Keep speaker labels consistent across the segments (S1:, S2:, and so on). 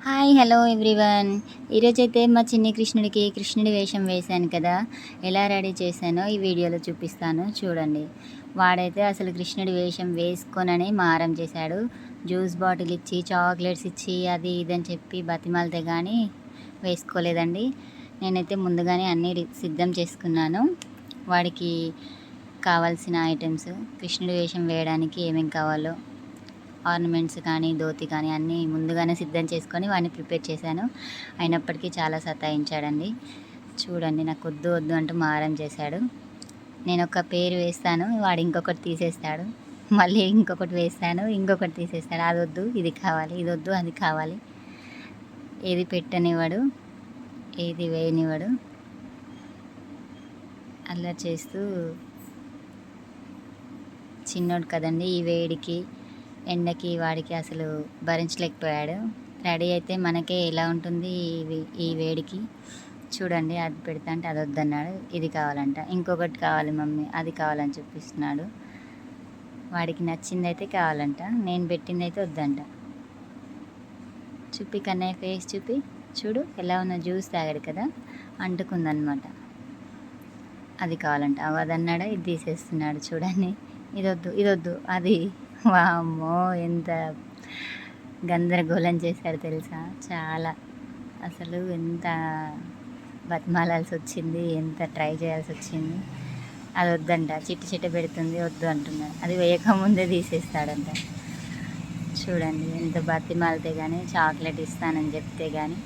S1: Hi hello everyone. ఈరోజైతే మా చిన్ని కృష్ణుడికి కృష్ణుడి వేషం వేశాను కదా, ఎలా రెడీ చేశానో ఈ వీడియోలో చూపిస్తాను చూడండి. వాడైతే అసలు కృష్ణుడి వేషం వేసుకొనని మారం చేశాడు. జ్యూస్ బాటిల్ ఇచ్చి చాక్లెట్స్ ఇచ్చి అది ఇదని చెప్పి బతిమాలితే కానీ వేసుకోలేదండి. నేనైతే ముందుగానే అన్నీ సిద్ధం చేసుకున్నాను. వాడికి కావాల్సిన ఐటమ్స్, కృష్ణుడి వేషం వేయడానికి ఏమేమి కావాలో ఆర్నమెంట్స్ కానీ ధోతి కానీ అన్నీ ముందుగానే సిద్ధం చేసుకొని వాడిని ప్రిపేర్ చేశాను. అయినప్పటికీ చాలా సతాయించాడండి. చూడండి, నాకు వద్దు వద్దు అంటూ మారం చేశాడు. నేను ఒక పేరు వేస్తాను, వాడు ఇంకొకటి తీసేస్తాడు. మళ్ళీ ఇంకొకటి వేస్తాను, ఇంకొకటి తీసేస్తాడు. అది వద్దు ఇది కావాలి, ఇది వద్దు అది కావాలి. ఏది పెట్టనివాడు, ఏది వేయనివాడు. అలా చేస్తూ చిన్నోడు కదండి, ఈ వేడికి ఎండకి వాడికి అసలు భరించలేకపోయాడు. రెడీ అయితే మనకే ఎలా ఉంటుంది ఈ వేడికి. చూడండి, అది పెడతా అంటే అది వద్దన్నాడు, ఇది కావాలంట. ఇంకొకటి కావాలి మమ్మీ, అది కావాలని చూపిస్తున్నాడు. వాడికి నచ్చింది అయితే కావాలంట, నేను పెట్టింది అయితే వద్దంట. చూపి కన్నయ్య ఫేస్ చూపి, చూడు ఎలా ఉన్న జ్యూస్ తాగాడు కదా, అంటుకుందనమాట. అది కావాలంట. అవదన్నాడా, ఇది తీసేస్తున్నాడు. చూడండి, ఇదొద్దు ఇదొద్దు అది. వామ్మో, ఎంత గందరగోళం చేశాడు తెలుసా. చాలా అసలు ఎంత బతిమాలాల్సి వచ్చింది, ఎంత ట్రై చేయాల్సి వచ్చింది. అది వద్దంట, చిట్టి చిట్ట పెడుతుంది వద్దు అంటున్నాడు. అది వేయకముందే తీసేస్తాడంట. చూడండి, ఎంత బతిమాలితే కానీ, చాక్లెట్ ఇస్తానని చెప్తే కానీ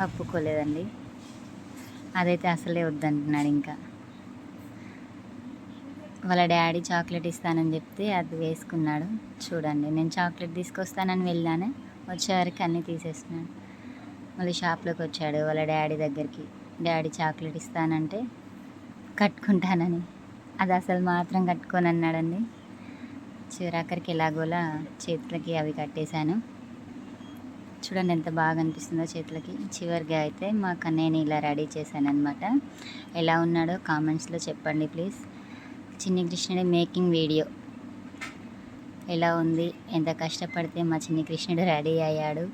S1: ఒప్పుకోలేదండి. అదైతే అసలే వద్దంటున్నాడు. ఇంకా వాళ్ళ డాడీ చాక్లెట్ ఇస్తానని చెప్తే అది వేసుకున్నాడు. చూడండి, నేను చాక్లెట్ తీసుకొస్తానని వెళ్ళాను, వచ్చేవరకు అన్నీ తీసేస్తున్నాడు. మళ్ళీ షాప్లోకి వచ్చాడు వాళ్ళ డాడీ దగ్గరికి. డాడీ చాక్లెట్ ఇస్తానంటే కట్టుకుంటానని, అది అసలు మాత్రం కట్టుకొని అన్నాడండి. చివరాఖరికి ఎలాగోలా చేతులకి అవి కట్టేశాను. చూడండి ఎంత బాగా అనిపిస్తుందో చేతులకి. చివరిగా అయితే మా కన్నయ్యని ఇలా రెడీ చేశాను అనమాట. ఎలా ఉన్నాడో కామెంట్స్లో చెప్పండి ప్లీజ్. చిన్ని కృష్ణుడి మేకింగ్ వీడియో ఎలా ఉంది, ఎంత కష్టపడితే మా చిన్ని కృష్ణుడు రెడీ అయ్యాడు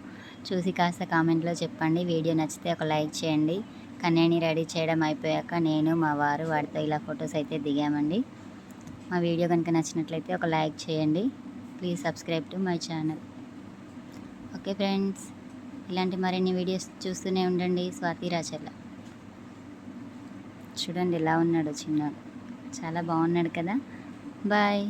S1: చూసి కాస్త కామెంట్లో చెప్పండి. వీడియో నచ్చితే ఒక లైక్ చేయండి. కన్నయ్యని రెడీ చేయడం అయిపోయాక నేను మా వారు వాడితో ఇలా ఫొటోస్ అయితే దిగామండి. మా వీడియో కనుక నచ్చినట్లయితే ఒక లైక్ చేయండి. Please subscribe to my channel. Okay friends, ఇలాంటి మరిన్ని వీడియోస్ చూస్తూనే ఉండండి. స్వాతి రాచర్ల. చూడండి ఎలా ఉన్నాడు చిన్నాడు, చాలా బాగున్నాడు కదా. బాయ్.